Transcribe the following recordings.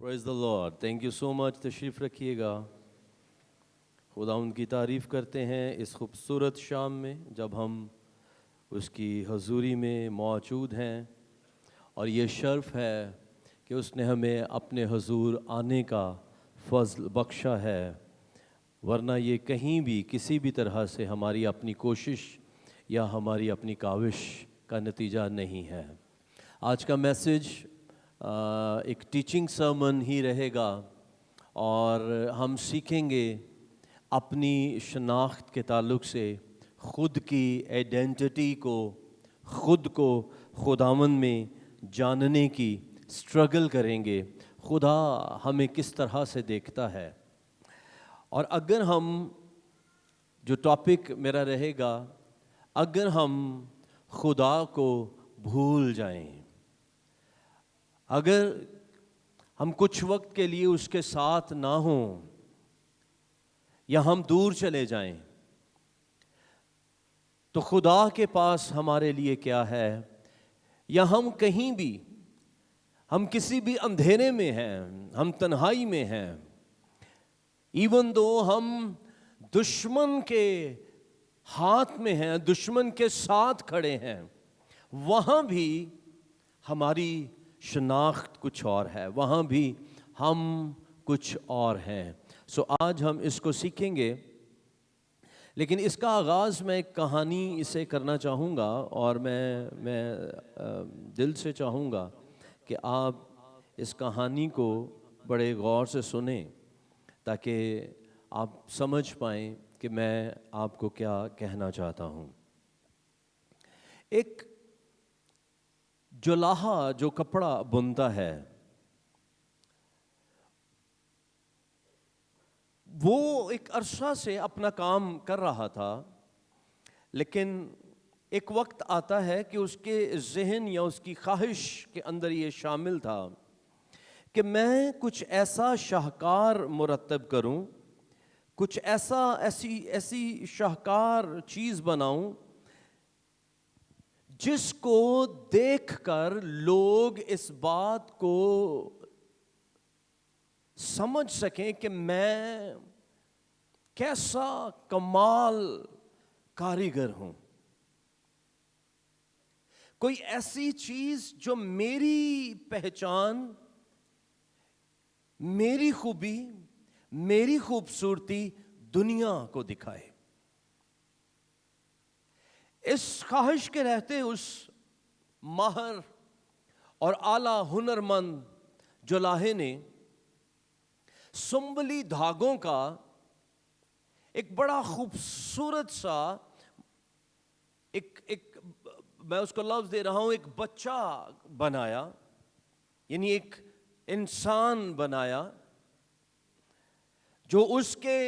Praise the Lord. Thank you so much. تشریف رکھیے گا. خدا ان کی تعریف کرتے ہیں اس خوبصورت شام میں جب ہم اس کی حضوری میں موجود ہیں، اور یہ شرف ہے کہ اس نے ہمیں اپنے حضور آنے کا فضل بخشا ہے، ورنہ یہ کہیں بھی کسی بھی طرح سے ہماری اپنی کوشش یا ہماری اپنی کاوش کا نتیجہ نہیں ہے. آج کا میسج ایک ٹیچنگ سرمن ہی رہے گا، اور ہم سیکھیں گے اپنی شناخت کے تعلق سے خود کی آئیڈینٹی کو، خود کو خداوند میں جاننے کی سٹرگل کریں گے. خدا ہمیں کس طرح سے دیکھتا ہے. اور اگر ہم، جو ٹاپک میرا رہے گا، اگر ہم خدا کو بھول جائیں، اگر ہم کچھ وقت کے لیے اس کے ساتھ نہ ہوں یا ہم دور چلے جائیں، تو خدا کے پاس ہمارے لیے کیا ہے؟ یا ہم کہیں بھی، ہم کسی بھی اندھیرے میں ہیں، ہم تنہائی میں ہیں، ایون دو ہم دشمن کے ہاتھ میں ہیں، دشمن کے ساتھ کھڑے ہیں، وہاں بھی ہماری شناخت کچھ اور ہے، وہاں بھی ہم کچھ اور ہیں. آج ہم اس کو سیکھیں گے، لیکن اس کا آغاز میں ایک کہانی سے کرنا چاہوں گا، اور میں دل سے چاہوں گا کہ آپ اس کہانی کو بڑے غور سے سنیں، تاکہ آپ سمجھ پائیں کہ میں آپ کو کیا کہنا چاہتا ہوں. ایک جولاہا جو کپڑا بنتا ہے، وہ ایک عرصہ سے اپنا کام کر رہا تھا، لیکن ایک وقت آتا ہے کہ اس کے ذہن یا اس کی خواہش کے اندر یہ شامل تھا کہ میں کچھ ایسا شاہکار مرتب کروں، کچھ ایسی شاہکار چیز بناؤں جس کو دیکھ کر لوگ اس بات کو سمجھ سکیں کہ میں کیسا کمال کاریگر ہوں. کوئی ایسی چیز جو میری پہچان، میری خوبی، میری خوبصورتی دنیا کو دکھائے. اس خواہش کے رہتے اس ماہر اور اعلیٰ ہنرمند جولاہے نے سنبلی دھاگوں کا ایک بڑا خوبصورت سا ایک میں اس کو لفظ دے رہا ہوں، ایک بچہ بنایا، یعنی ایک انسان بنایا جو اس کے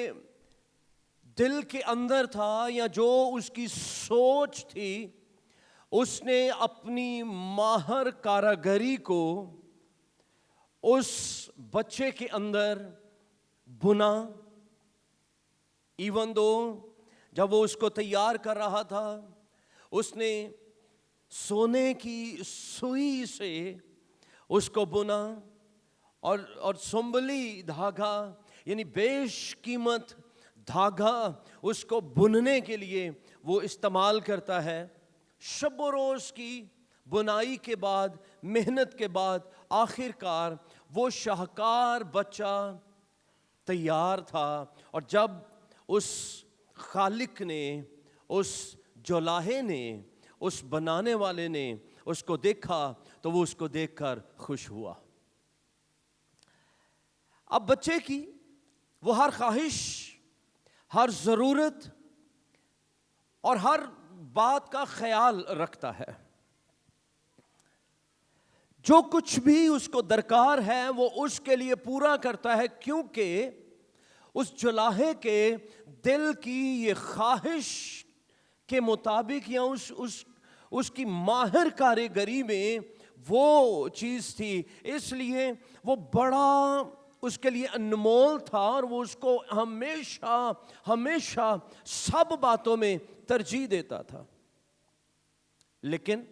دل کے اندر تھا، یا جو اس کی سوچ تھی. اس نے اپنی ماہر کاراگری کو اس بچے کے اندر بنا. ایون دو جب وہ اس کو تیار کر رہا تھا، اس نے سونے کی سوئی سے اس کو بنا، اور سنبلی دھاگا یعنی بیش قیمت دھاگا اس کو بننے کے لیے وہ استعمال کرتا ہے. شب و روز کی بنائی کے بعد، محنت کے بعد، آخر کار وہ شاہکار بچہ تیار تھا. اور جب اس خالق نے، اس جولاہے نے، اس بنانے والے نے اس کو دیکھا، تو وہ اس کو دیکھ کر خوش ہوا. اب بچے کی وہ ہر خواہش، ہر ضرورت اور ہر بات کا خیال رکھتا ہے. جو کچھ بھی اس کو درکار ہے وہ اس کے لیے پورا کرتا ہے، کیونکہ اس جولاہے کے دل کی یہ خواہش کے مطابق، یا اس کی ماہر کاریگری میں وہ چیز تھی. اس لیے وہ بڑا اس کے لیے انمول تھا، اور وہ اس کو ہمیشہ سب باتوں میں ترجیح دیتا تھا. لیکن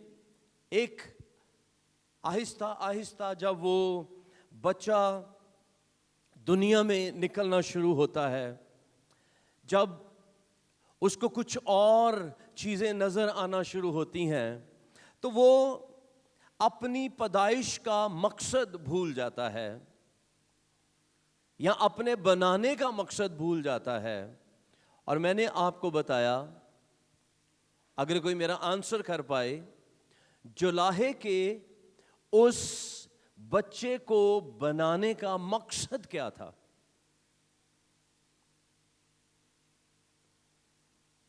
ایک آہستہ آہستہ جب وہ بچہ دنیا میں نکلنا شروع ہوتا ہے، جب اس کو کچھ اور چیزیں نظر آنا شروع ہوتی ہیں تو وہ اپنی پیدائش کا مقصد بھول جاتا ہے یا اپنے بنانے کا مقصد بھول جاتا ہے. اور میں نے آپ کو بتایا، اگر کوئی میرا آنسر کر پائے، جولاہے کے اس بچے کو بنانے کا مقصد کیا تھا؟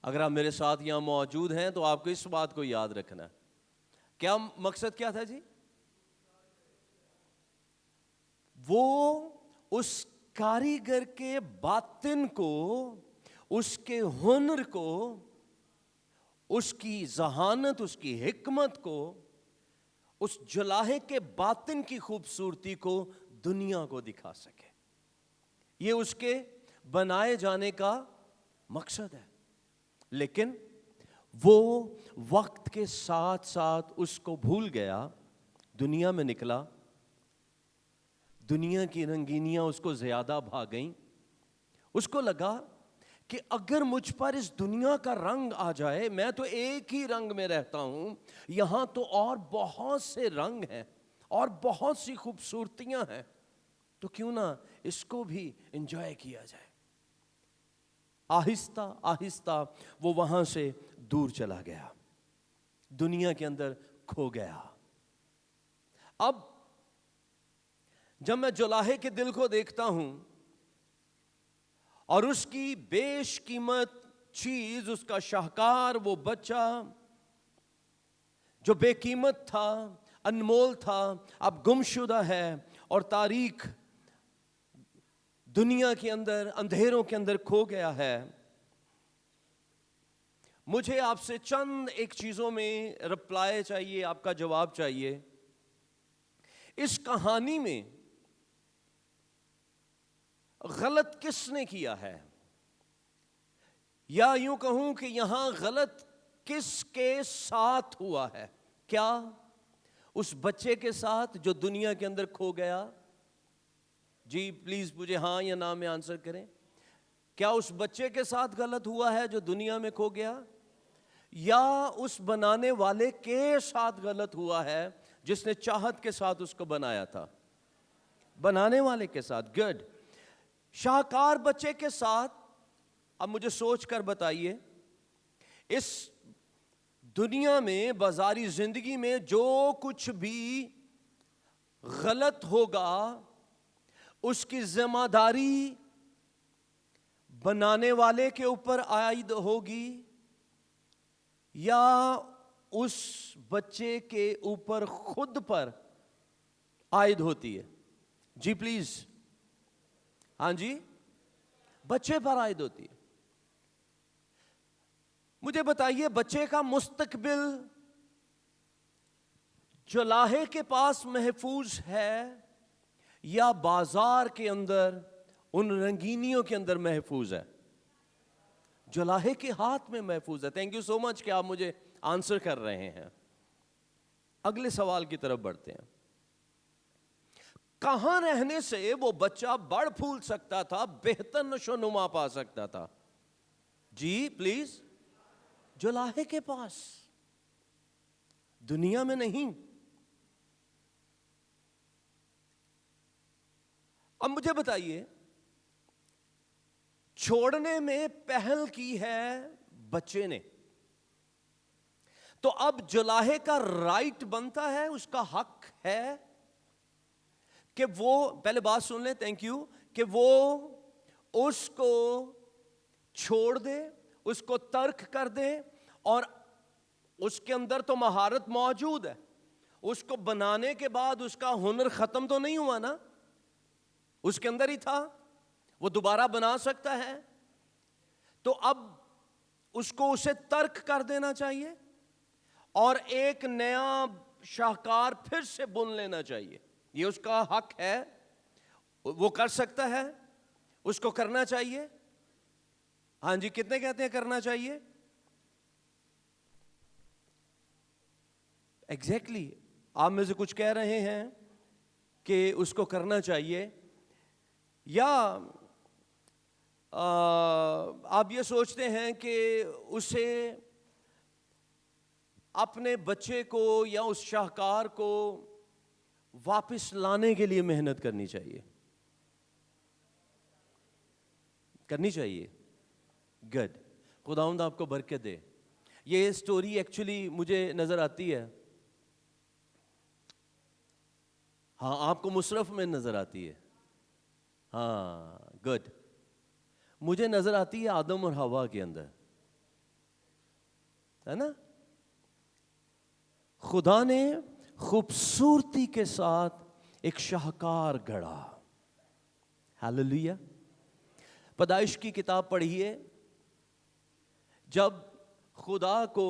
اگر آپ میرے ساتھ یہاں موجود ہیں تو آپ کو اس بات کو یاد رکھنا ہے. کیا مقصد کیا تھا جی؟ وہ اس کاریگر کے باطن کو، اس کے ہنر کو، اس کی ذہانت، اس کی حکمت کو، اس جولاہے کے باطن کی خوبصورتی کو دنیا کو دکھا سکے. یہ اس کے بنائے جانے کا مقصد ہے. لیکن وہ وقت کے ساتھ ساتھ اس کو بھول گیا، دنیا میں نکلا، دنیا کی رنگینیاں اس کو زیادہ بھا گئیں. اس کو لگا کہ اگر مجھ پر اس دنیا کا رنگ آ جائے، میں تو ایک ہی رنگ میں رہتا ہوں، یہاں تو اور بہت سے رنگ ہیں اور بہت سی خوبصورتیاں ہیں، تو کیوں نہ اس کو بھی انجوائے کیا جائے. آہستہ آہستہ وہ وہاں سے دور چلا گیا، دنیا کے اندر کھو گیا. اب جب میں جولاہے کے دل کو دیکھتا ہوں اور اس کی بیش قیمت چیز، اس کا شاہکار وہ بچہ جو بے قیمت تھا، انمول تھا، اب گم شدہ ہے اور تاریک دنیا کے اندر، اندھیروں کے اندر کھو گیا ہے، مجھے آپ سے چند ایک چیزوں میں رپلائی چاہیے، آپ کا جواب چاہیے. اس کہانی میں غلط کس نے کیا ہے؟ یا یوں کہوں کہ یہاں غلط کس کے ساتھ ہوا ہے؟ کیا اس بچے کے ساتھ جو دنیا کے اندر کھو گیا؟ جی پلیز مجھے ہاں یا نا میں آنسر کریں. کیا اس بچے کے ساتھ غلط ہوا ہے جو دنیا میں کھو گیا، یا اس بنانے والے کے ساتھ غلط ہوا ہے جس نے چاہت کے ساتھ اس کو بنایا تھا؟ بنانے والے کے ساتھ. گڈ. شاہکار بچے کے ساتھ. اب مجھے سوچ کر بتائیے، اس دنیا میں، بازاری زندگی میں جو کچھ بھی غلط ہوگا اس کی ذمہ داری بنانے والے کے اوپر عائد ہوگی یا اس بچے کے اوپر خود پر عائد ہوتی ہے؟ جی پلیز. ہاں جی، بچے پر عائد ہوتی ہے. مجھے بتائیے، بچے کا مستقبل جولاہے کے پاس محفوظ ہے یا بازار کے اندر ان رنگینیوں کے اندر محفوظ ہے؟ جولاہے کے ہاتھ میں محفوظ ہے. تھینک یو سو مچ کہ آپ مجھے آنسر کر رہے ہیں. اگلے سوال کی طرف بڑھتے ہیں. کہاں رہنے سے وہ بچہ بڑھ پھول سکتا تھا، بہتر نشو نما پا سکتا تھا؟ جی پلیز. جولاہے کے پاس، دنیا میں نہیں. اب مجھے بتائیے، چھوڑنے میں پہل کی ہے بچے نے، تو اب جولاہے کا رائٹ بنتا ہے، اس کا حق ہے کہ وہ، پہلے بات سن لیں، تھینک یو، کہ وہ اس کو چھوڑ دے، اس کو ترک کر دے. اور اس کے اندر تو مہارت موجود ہے، اس کو بنانے کے بعد اس کا ہنر ختم تو نہیں ہوا نا، اس کے اندر ہی تھا، وہ دوبارہ بنا سکتا ہے. تو اب اس کو اسے ترک کر دینا چاہیے اور ایک نیا شاہکار پھر سے بن لینا چاہیے. یہ اس کا حق ہے، وہ کر سکتا ہے، اس کو کرنا چاہیے. ہاں جی، کتنے کہتے ہیں کرنا چاہیے؟ ایگزیکٹلی. آپ میں سے کچھ کہہ رہے ہیں کہ اس کو کرنا چاہیے. یا آپ یہ سوچتے ہیں کہ اسے اپنے بچے کو یا اس شاہکار کو واپس لانے کے لیے محنت کرنی چاہیے؟ گڈ، خداوند آپ کو برکت دے. یہ سٹوری ایکچولی مجھے نظر آتی ہے، ہاں آپ کو مصرف میں نظر آتی ہے، ہاں گڈ، مجھے نظر آتی ہے آدم اور حوا کے اندر، ہے نا؟ خدا نے خوبصورتی کے ساتھ ایک شاہکار گڑھا. ہاللیلویہ. پیدائش کی کتاب پڑھیے، جب خدا کو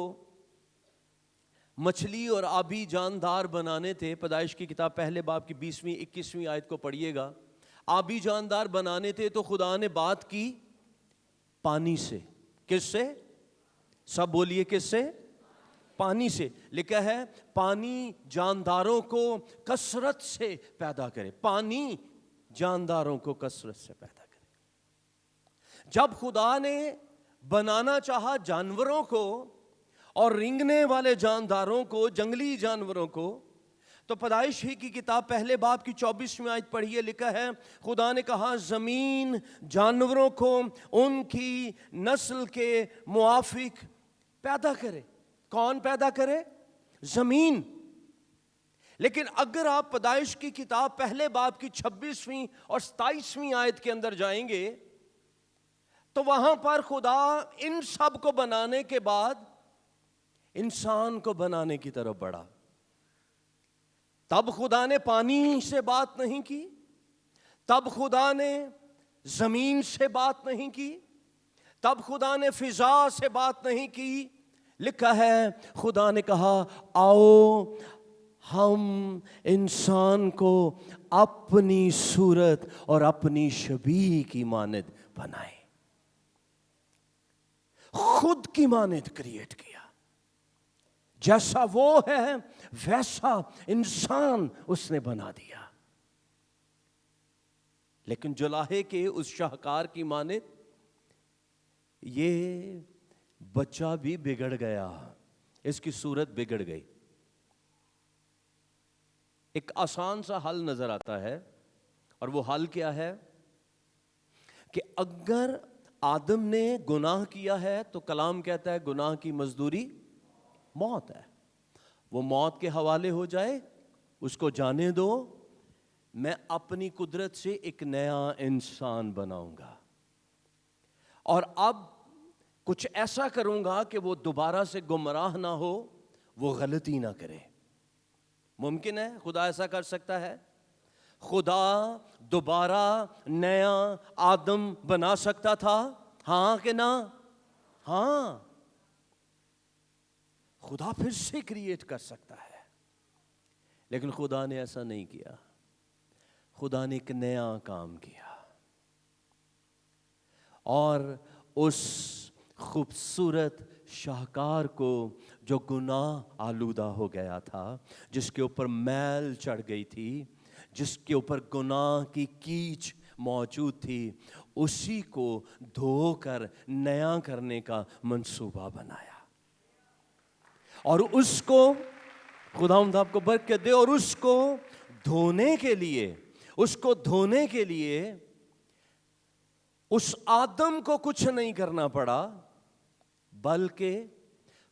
مچھلی اور آبی جاندار بنانے تھے، پیدائش کی کتاب پہلے باب کی 20ویں 21ویں آیت کو پڑھیے گا. آبی جاندار بنانے تھے تو خدا نے بات کی پانی سے. کس سے؟ سب بولیے کس سے؟ پانی سے. لکھا ہے پانی جانداروں کو کثرت سے پیدا کرے. پانی جانداروں کو کثرت سے پیدا کرے. جب خدا نے بنانا چاہا جانوروں کو اور رینگنے والے جانداروں کو، جنگلی جانوروں کو، تو پیدائش ہی کی کتاب پہلے باب کی 24ویں آیت پڑھیے. لکھا ہے خدا نے کہا زمین جانوروں کو ان کی نسل کے موافق پیدا کرے. کون پیدا کرے؟ زمین. لیکن اگر آپ پیدائش کی کتاب پہلے باب کی 26ویں اور 27ویں آیت کے اندر جائیں گے تو وہاں پر خدا ان سب کو بنانے کے بعد انسان کو بنانے کی طرف بڑھا. تب خدا نے پانی سے بات نہیں کی، تب خدا نے زمین سے بات نہیں کی، تب خدا نے فضا سے بات نہیں کی. لکھا ہے خدا نے کہا آؤ ہم انسان کو اپنی صورت اور اپنی شبیہ کی مانند بنائیں. خود کی مانند کریٹ کیا. جیسا وہ ہے ویسا انسان اس نے بنا دیا. لیکن جلاہے کے اس شاہکار کی مانند یہ بچہ بھی بگڑ گیا، اس کی صورت بگڑ گئی. ایک آسان سا حل نظر آتا ہے، اور وہ حل کیا ہے کہ اگر آدم نے گناہ کیا ہے تو کلام کہتا ہے گناہ کی مزدوری موت ہے. وہ موت کے حوالے ہو جائے، اس کو جانے دو. میں اپنی قدرت سے ایک نیا انسان بناؤں گا، اور اب کچھ ایسا کروں گا کہ وہ دوبارہ سے گمراہ نہ ہو، وہ غلطی نہ کرے. ممکن ہے خدا ایسا کر سکتا ہے؟ خدا دوبارہ نیا آدم بنا سکتا تھا، ہاں کہ نہ؟ ہاں، خدا پھر سے کریٹ کر سکتا ہے. لیکن خدا نے ایسا نہیں کیا. خدا نے ایک نیا کام کیا، اور اس خوبصورت شاہکار کو جو گناہ آلودہ ہو گیا تھا، جس کے اوپر میل چڑھ گئی تھی، جس کے اوپر گناہ کی کیچ موجود تھی، اسی کو دھو کر نیا کرنے کا منصوبہ بنایا. اور اس کو خداوند آپ کو برکت دے. اور اس کو دھونے کے لیے اس آدم کو کچھ نہیں کرنا پڑا، بلکہ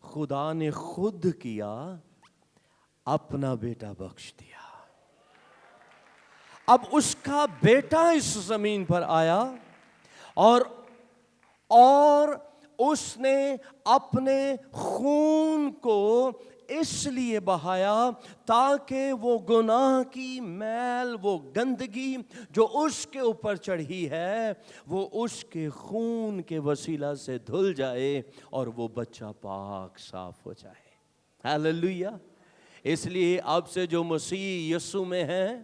خدا نے خود کیا، اپنا بیٹا بخش دیا. اب اس کا بیٹا اس زمین پر آیا، اور اس نے اپنے خون کو اس لیے بہایا تاکہ وہ گناہ کی میل، وہ گندگی جو اس کے اوپر چڑھی ہے، وہ اس کے خون کے وسیلہ سے دھل جائے اور وہ بچہ پاک صاف ہو جائے. ہاللیلویہ. اس لیے اب سے جو مسیح یسوع میں ہیں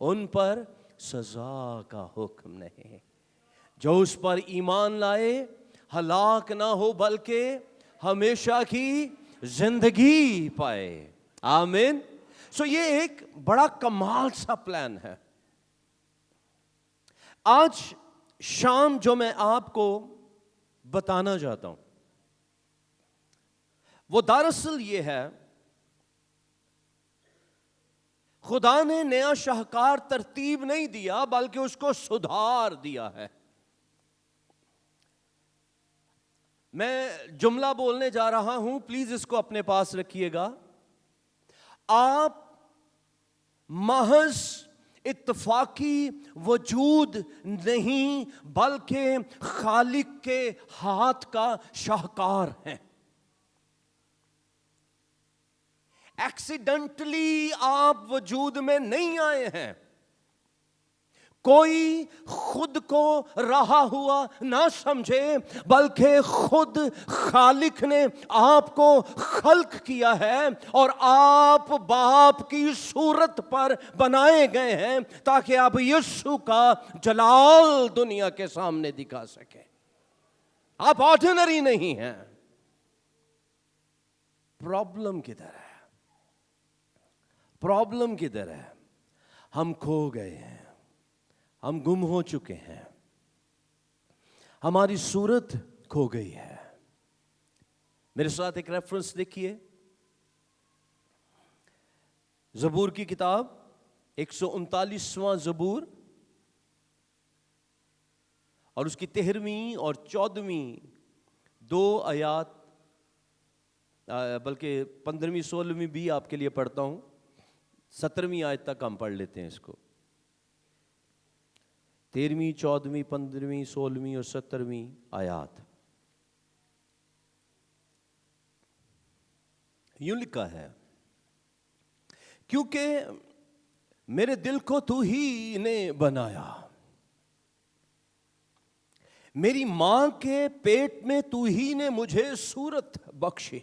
ان پر سزا کا حکم نہیں. جو اس پر ایمان لائے ہلاک نہ ہو بلکہ ہمیشہ کی زندگی پائے. آمین. سو یہ ایک بڑا کمال سا پلان ہے. آج شام جو میں آپ کو بتانا چاہتا ہوں وہ دراصل یہ ہے، خدا نے نیا شاہکار ترتیب نہیں دیا بلکہ اس کو سدھار دیا ہے۔ میں جملہ بولنے جا رہا ہوں، پلیز اس کو اپنے پاس رکھیے گا۔ آپ محض اتفاقی وجود نہیں بلکہ خالق کے ہاتھ کا شاہکار ہیں۔ ایکسیڈنٹلی آپ وجود میں نہیں آئے ہیں، کوئی خود کو رہا ہوا نہ سمجھے بلکہ خود خالق نے آپ کو خلق کیا ہے اور آپ باپ کی صورت پر بنائے گئے ہیں تاکہ آپ یسوع کا جلال دنیا کے سامنے دکھا سکیں۔ آپ آرڈنری نہیں ہیں۔ پرابلم کدھر ہے؟ پرابلم کدھر ہے؟ ہم کھو گئے ہیں، ہم گم ہو چکے ہیں، ہماری صورت کھو گئی ہے۔ میرے ساتھ ایک ریفرنس دیکھیے، زبور کی کتاب 139واں زبور اور اس کی 13ویں اور 14ویں دو آیات، بلکہ 15ویں 16ویں بھی آپ کے لیے پڑھتا ہوں، 17ویں آیت تک ہم پڑھ لیتے ہیں اس کو۔ 13ویں 14ویں 15ویں 16ویں اور 17ویں آیات یوں لکھا ہے، کیونکہ میرے دل کو تو ہی نے بنایا، میری ماں کے پیٹ میں تو ہی نے مجھے صورت بخشی۔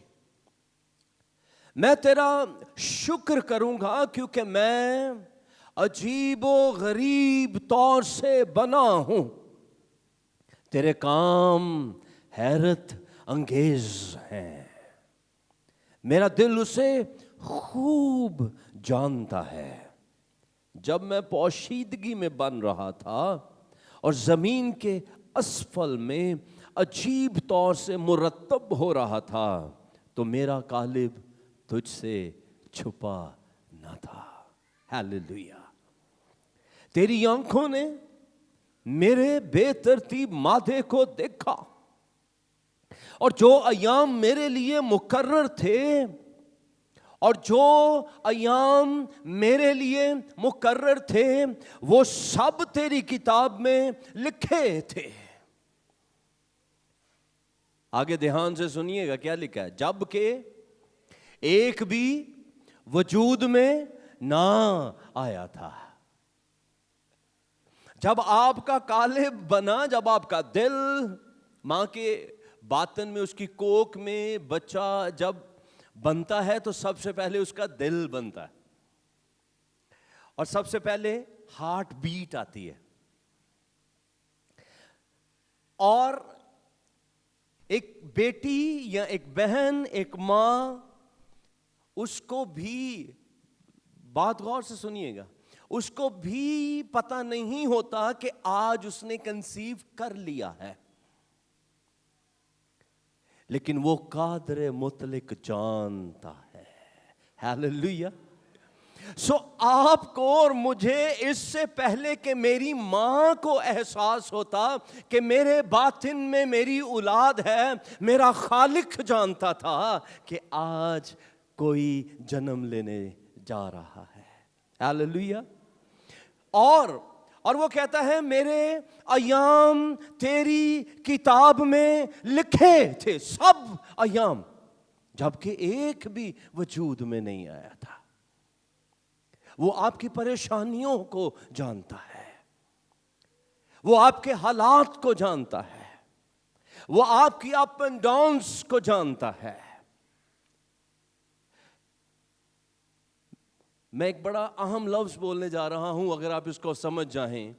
میں تیرا شکر کروں گا کیونکہ میں عجیب و غریب طور سے بنا ہوں، تیرے کام حیرت انگیز ہیں، میرا دل اسے خوب جانتا ہے۔ جب میں پوشیدگی میں بن رہا تھا اور زمین کے اسفل میں عجیب طور سے مرتب ہو رہا تھا تو میرا قالب تجھ سے چھپا نہ تھا۔ ہیلیلویا۔ تیری آنکھوں نے میرے بے ترتیب مادے کو دیکھا، اور جو ایام میرے لیے مقرر تھے وہ سب تیری کتاب میں لکھے تھے۔ آگے دھیان سے سنیے گا کیا لکھا ہے، جب کہ ایک بھی وجود میں نہ آیا تھا۔ جب آپ کا قالب بنا، جب آپ کا دل ماں کے باطن میں، اس کی کوکھ میں بچہ جب بنتا ہے تو سب سے پہلے اس کا دل بنتا ہے اور سب سے پہلے ہارٹ بیٹ آتی ہے، اور ایک بیٹی یا ایک بہن، ایک ماں، اس کو بھی، بات غور سے سنیے گا، اس کو بھی پتہ نہیں ہوتا کہ آج اس نے کنسیو کر لیا ہے، لیکن وہ قادر مطلق جانتا ہے۔ ہیلیلویا۔ سو آپ کو اور مجھے اس سے پہلے کہ میری ماں کو احساس ہوتا کہ میرے باطن میں میری اولاد ہے، میرا خالق جانتا تھا کہ آج کوئی جنم لینے جا رہا ہے۔ ہیلیلویا۔ اور وہ کہتا ہے میرے ایام تیری کتاب میں لکھے تھے، سب ایام، جبکہ ایک بھی وجود میں نہیں آیا تھا۔ وہ آپ کی پریشانیوں کو جانتا ہے، وہ آپ کے حالات کو جانتا ہے، وہ آپ کی اپ اینڈ ڈاؤنس کو جانتا ہے۔ میں ایک بڑا اہم لفظ بولنے جا رہا ہوں، اگر آپ اس کو سمجھ جائیں،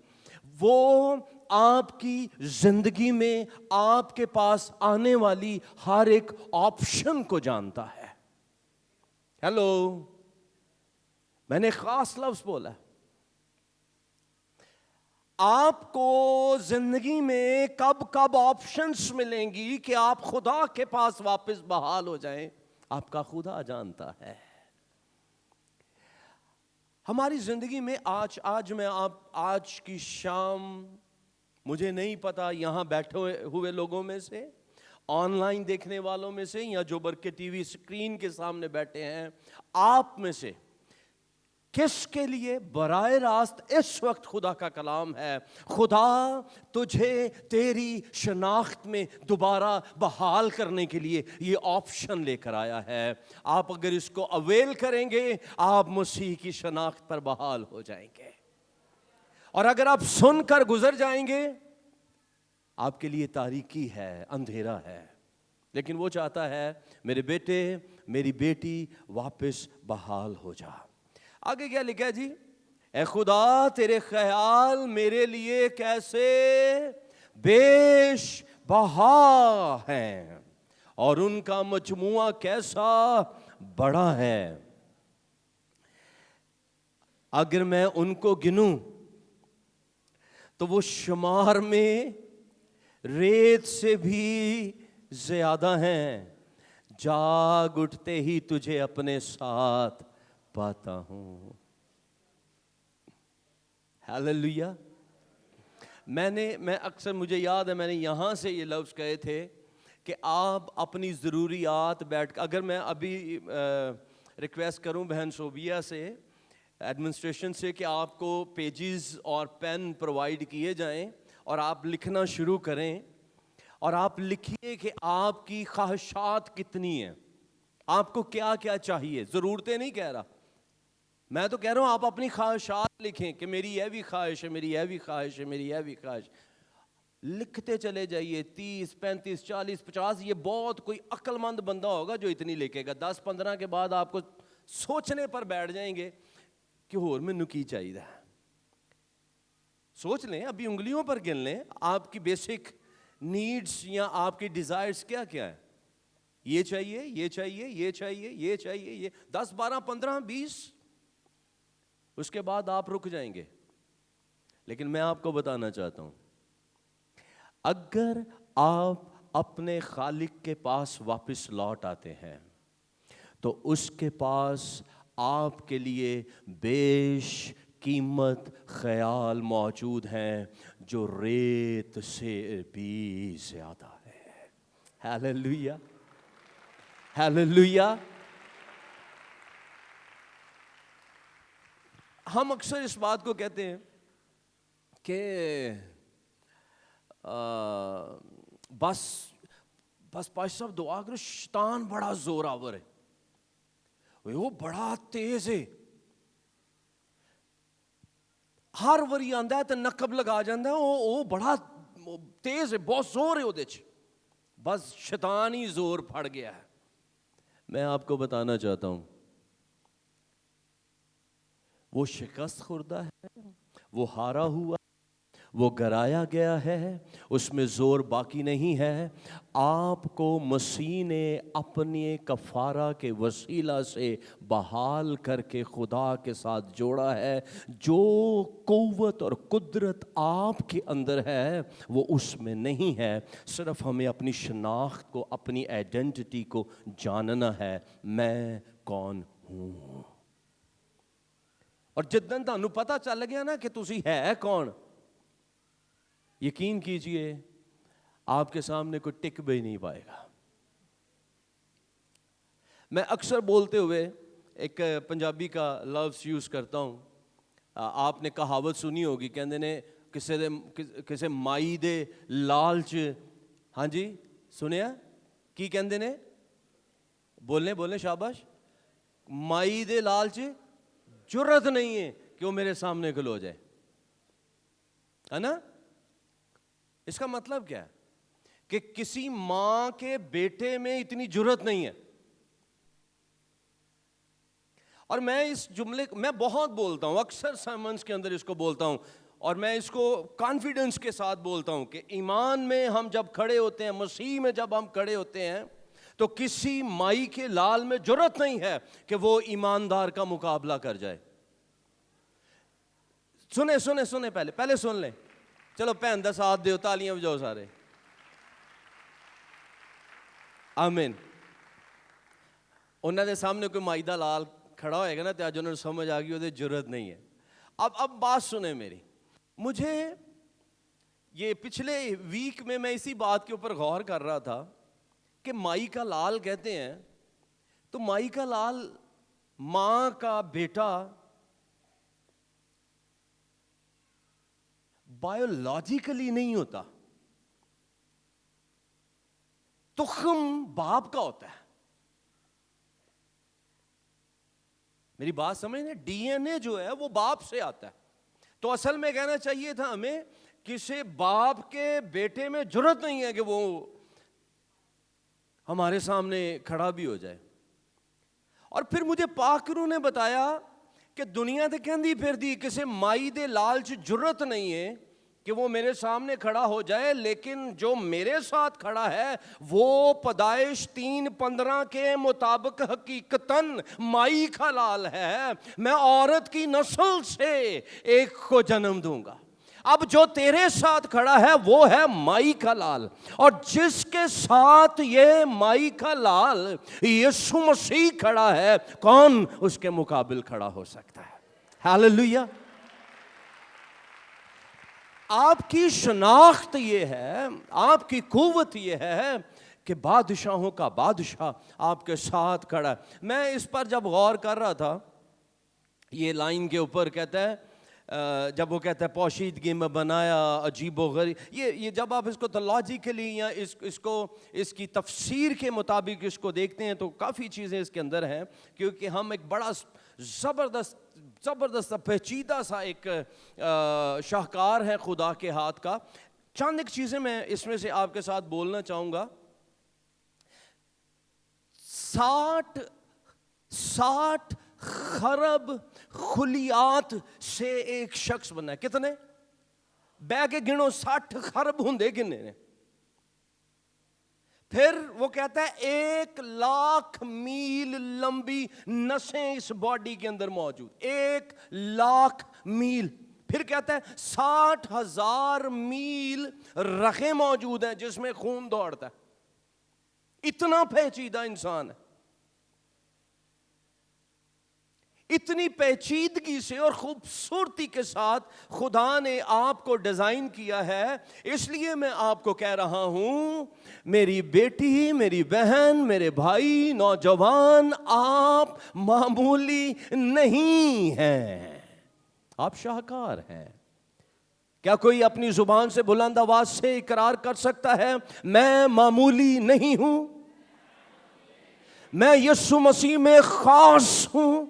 وہ آپ کی زندگی میں آپ کے پاس آنے والی ہر ایک آپشن کو جانتا ہے۔ ہیلو، میں نے خاص لفظ بولا۔ آپ کو زندگی میں کب کب آپشنز ملیں گی کہ آپ خدا کے پاس واپس بحال ہو جائیں، آپ کا خدا جانتا ہے۔ ہماری زندگی میں آج کی شام، مجھے نہیں پتا یہاں بیٹھے ہوئے لوگوں میں سے، آن لائن دیکھنے والوں میں سے، یا جو بر کے ٹی وی اسکرین کے سامنے بیٹھے ہیں، آپ میں سے کس کے لیے براہ راست اس وقت خدا کا کلام ہے، خدا تجھے تیری شناخت میں دوبارہ بحال کرنے کے لیے یہ آپشن لے کر آیا ہے۔ آپ اگر اس کو اویل کریں گے، آپ مسیح کی شناخت پر بحال ہو جائیں گے، اور اگر آپ سن کر گزر جائیں گے، آپ کے لیے تاریکی ہے، اندھیرا ہے۔ لیکن وہ چاہتا ہے میرے بیٹے، میری بیٹی، واپس بحال ہو جا۔ آگے کیا لکھا ہے جی؟ اے خدا تیرے خیال میرے لیے کیسے بیش بہا ہیں، اور ان کا مجموعہ کیسا بڑا ہے۔ اگر میں ان کو گنوں تو وہ شمار میں ریت سے بھی زیادہ ہیں، جاگ اٹھتے ہی تجھے اپنے ساتھ پاتا ہوں۔ ہیلیلویا۔ میں اکثر، مجھے یاد ہے میں نے یہاں سے یہ لفظ کہے تھے کہ آپ اپنی ضروریات بیٹھ، اگر میں ابھی ریکویسٹ کروں بہن صوبیہ سے، ایڈمنسٹریشن سے، کہ آپ کو پیجز اور پین پرووائڈ کیے جائیں اور آپ لکھنا شروع کریں، اور آپ لکھیے کہ آپ کی خواہشات کتنی ہیں، آپ کو کیا کیا چاہیے۔ ضرورتیں نہیں کہہ رہا، میں تو کہہ رہا ہوں آپ اپنی خواہشات لکھیں کہ میری یہ بھی خواہش ہے، میری یہ بھی خواہش ہے، میری یہ بھی خواہش۔ لکھتے چلے جائیے، 30 35 40 50۔ یہ بہت کوئی عقل مند بندہ ہوگا جو اتنی لکھے گا۔ 10 15 کے بعد آپ کو سوچنے پر بیٹھ جائیں گے کہ اور مینوں کی چاہیے۔ سوچ لیں، ابھی انگلیوں پر گن لیں آپ کی بیسک نیڈس یا آپ کی ڈیزائرز کیا کیا ہے۔ یہ چاہیے، یہ چاہیے، یہ چاہیے، یہ چاہیے، یہ 10 12 15 20۔ اس کے بعد آپ رک جائیں گے۔ لیکن میں آپ کو بتانا چاہتا ہوں، اگر آپ اپنے خالق کے پاس واپس لوٹ آتے ہیں تو اس کے پاس آپ کے لیے بیش قیمت خیال موجود ہیں جو ریت سے بھی زیادہ ہے۔ Hallelujah, hallelujah. ہم اکثر اس بات کو کہتے ہیں کہ بس پاشا صاحب دعا کرو، شیطان بڑا زور آور ہے، وہ بڑا تیز ہے، ہر واری آندا ہے تو نقب لگا جاندہ ہے، وہ بڑا تیز ہے، بہت زور ہے وہ، بس شیطان ہی زور پھڑ گیا ہے۔ میں آپ کو بتانا چاہتا ہوں، وہ شکست خوردہ ہے، وہ ہارا ہوا، وہ گرایا گیا ہے، اس میں زور باقی نہیں ہے۔ آپ کو مسیح نے اپنے کفارہ کے وسیلہ سے بحال کر کے خدا کے ساتھ جوڑا ہے۔ جو قوت اور قدرت آپ کے اندر ہے وہ اس میں نہیں ہے۔ صرف ہمیں اپنی شناخت کو، اپنی آئیڈینٹی کو جاننا ہے، میں کون ہوں۔ اور جدن تانوں پتہ چل گیا نا کہ تسی ہے کون، یقین کیجئے آپ کے سامنے کوئی ٹک بھی نہیں پائے گا۔ میں اکثر بولتے ہوئے ایک پنجابی کا لفظ یوز کرتا ہوں، آپ نے کہاوت سنی ہوگی، کہندے نے کسے مائی دے لالچ، ہاں جی سنیا کی کہندے نے، بولیں شاباش، مائی دے لالچ جرت نہیں ہے کہ وہ میرے سامنے کھلو جائے، ہے نا؟ اس کا مطلب کیا ہے کہ کسی ماں کے بیٹے میں اتنی جرت نہیں ہے۔ اور میں اس جملے میں بہت بولتا ہوں، اکثر سرمنز کے اندر اس کو بولتا ہوں، اور میں اس کو کانفیڈنس کے ساتھ بولتا ہوں کہ ایمان میں ہم جب کھڑے ہوتے ہیں، مسیح میں جب ہم کھڑے ہوتے ہیں، تو کسی مائی کے لال میں جرت نہیں ہے کہ وہ ایماندار کا مقابلہ کر جائے۔ سنیں پہلے سن لیں، ਚਲੋ ਭੈਣ ਦਾ ਸਾਥ ਦਿਓ, ਤਾਲੀਆਂ ਵਜਾਓ ਸਾਰੇ। ਆਮੀਨ। ਉਹਨਾਂ ਦੇ ਸਾਹਮਣੇ ਕੋਈ ਮਾਈ ਦਾ ਲਾਲ کھڑا ہوئے گا نا تو آج انہوں نے سمجھ آ گئی وہ ضرورت نہیں ہے۔ اب بات سنیں میری، مجھے یہ پچھلے ویک میں اسی بات کے اوپر غور کر رہا تھا کہ مائی کا لال کہتے ہیں، تو مائی کا لال ماں کا بیٹا بایولوجیکلی نہیں ہوتا، تخم باپ کا ہوتا ہے۔ میری بات سمجھیں، ڈی این اے جو ہے وہ باپ سے آتا ہے۔ تو اصل میں کہنا چاہیے تھا ہمیں کسی باپ کے بیٹے میں جرت نہیں ہے کہ وہ ہمارے سامنے کھڑا بھی ہو جائے۔ اور پھر مجھے پاک روح نے بتایا کہ دنیا تے کہندی پھر دی کسی مائی دے لالچ جرت نہیں ہے کہ وہ میرے سامنے کھڑا ہو جائے، لیکن جو میرے ساتھ کھڑا ہے وہ پیدائش 3:15 کے مطابق حقیقتاً مائی کا لال ہے۔ میں عورت کی نسل سے ایک کو جنم دوں گا۔ اب جو تیرے ساتھ کھڑا ہے وہ ہے مائی کا لال، اور جس کے ساتھ یہ مائی کا لال یسوع مسیح کھڑا ہے، کون اس کے مقابل کھڑا ہو سکتا ہے؟ ہاللیلویہ۔ آپ کی شناخت یہ ہے، آپ کی قوت یہ ہے کہ بادشاہوں کا بادشاہ آپ کے ساتھ کھڑا ہے۔ میں اس پر جب غور کر رہا تھا، یہ لائن کے اوپر کہتا ہے جب وہ کہتا ہے پوشیدگی میں بنایا عجیب و غریب، یہ جب آپ اس کو تھیولوجیکلی یا اس کی تفسیر کے مطابق اس کو دیکھتے ہیں تو کافی چیزیں اس کے اندر ہیں، کیونکہ ہم ایک بڑا زبردست پیچیدہ سا ایک شاہکار ہے خدا کے ہاتھ کا۔ چند ایک چیزیں میں اس میں سے آپ کے ساتھ بولنا چاہوں گا۔ 60 خرب خلیات سے ایک شخص بنا ہے۔ کتنے؟ بہ کے گنو، 60 خرب ہندے گنے نے۔ پھر وہ کہتا ہے 1,00,000 میل لمبی نسیں اس باڈی کے اندر موجود، 1,00,000 میل۔ پھر کہتا ہے 60,000 میل رگیں موجود ہیں جس میں خون دوڑتا ہے۔ اتنا پیچیدہ انسان ہے، اتنی پیچیدگی سے اور خوبصورتی کے ساتھ خدا نے آپ کو ڈیزائن کیا ہے۔ اس لیے میں آپ کو کہہ رہا ہوں میری بیٹی، میری بہن، میرے بھائی، نوجوان، آپ معمولی نہیں ہیں، آپ شاہکار ہیں۔ کیا کوئی اپنی زبان سے بلند آواز سے اقرار کر سکتا ہے میں معمولی نہیں ہوں؟ میں یسوع مسیح میں خاص ہوں،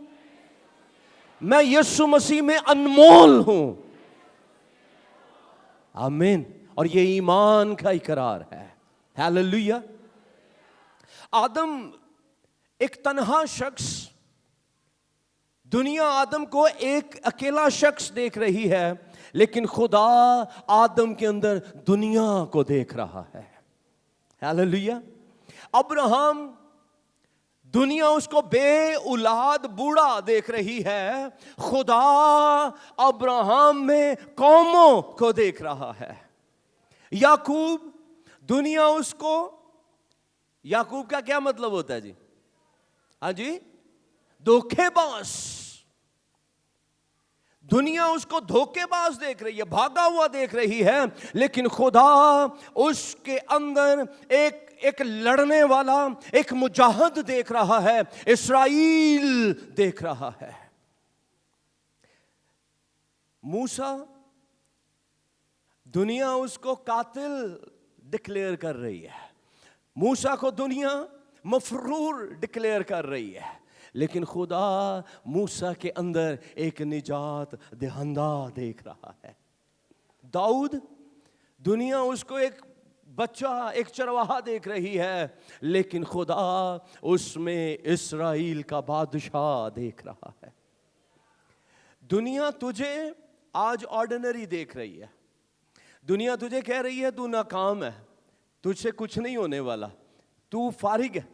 میں یسوع مسیح میں انمول ہوں۔ آمین۔ اور یہ ایمان کا اقرار ہے۔ ہاللیلویہ۔ آدم ایک تنہا شخص، دنیا آدم کو ایک اکیلا شخص دیکھ رہی ہے، لیکن خدا آدم کے اندر دنیا کو دیکھ رہا ہے۔ ہاللیلویہ۔ ابراہم، دنیا اس کو بے اولاد بوڑھا دیکھ رہی ہے، خدا ابراہم میں قوموں کو دیکھ رہا ہے۔ یعقوب، دنیا اس کو، یعقوب کا کیا مطلب ہوتا ہے جی؟ ہاں جی، دھوکے باز۔ دنیا اس کو دھوکے باز دیکھ رہی ہے، بھاگا ہوا دیکھ رہی ہے، لیکن خدا اس کے اندر ایک لڑنے والا، ایک مجاہد دیکھ رہا ہے، اسرائیل دیکھ رہا ہے۔ موسیٰ، دنیا اس کو قاتل ڈکلیئر کر رہی ہے، موسیٰ کو دنیا مفرور ڈکلیئر کر رہی ہے، لیکن خدا موسیٰ کے اندر ایک نجات دہندہ دیکھ رہا ہے۔ داؤد، دنیا اس کو ایک بچہ، ایک چرواہا دیکھ رہی ہے، لیکن خدا اس میں اسرائیل کا بادشاہ دیکھ رہا ہے۔ دنیا تجھے آج آرڈنری دیکھ رہی ہے، دنیا تجھے کہہ رہی ہے تو ناکام ہے، تجھ سے کچھ نہیں ہونے والا، تو فارغ ہے۔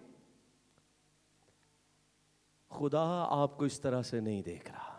خدا آپ کو اس طرح سے نہیں دیکھ رہا۔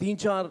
3-4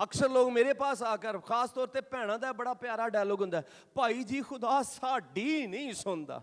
ਅਕਸਰ ਲੋਕ ਮੇਰੇ ਪਾਸ ਆ ਕਰ, ਖਾਸ ਤੌਰ ਤੇ ਭੈਣਾਂ ਦਾ ਬੜਾ ਪਿਆਰਾ ਡਾਇਲੋਗ ਹੁੰਦਾ, ਭਾਈ ਜੀ ਖੁਦਾ ਸਾਡੀ ਨਹੀਂ ਸੁਣਦਾ,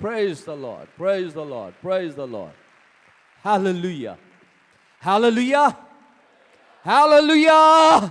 Praise the Lord, praise the Lord, praise the Lord. Hallelujah, hallelujah, hallelujah.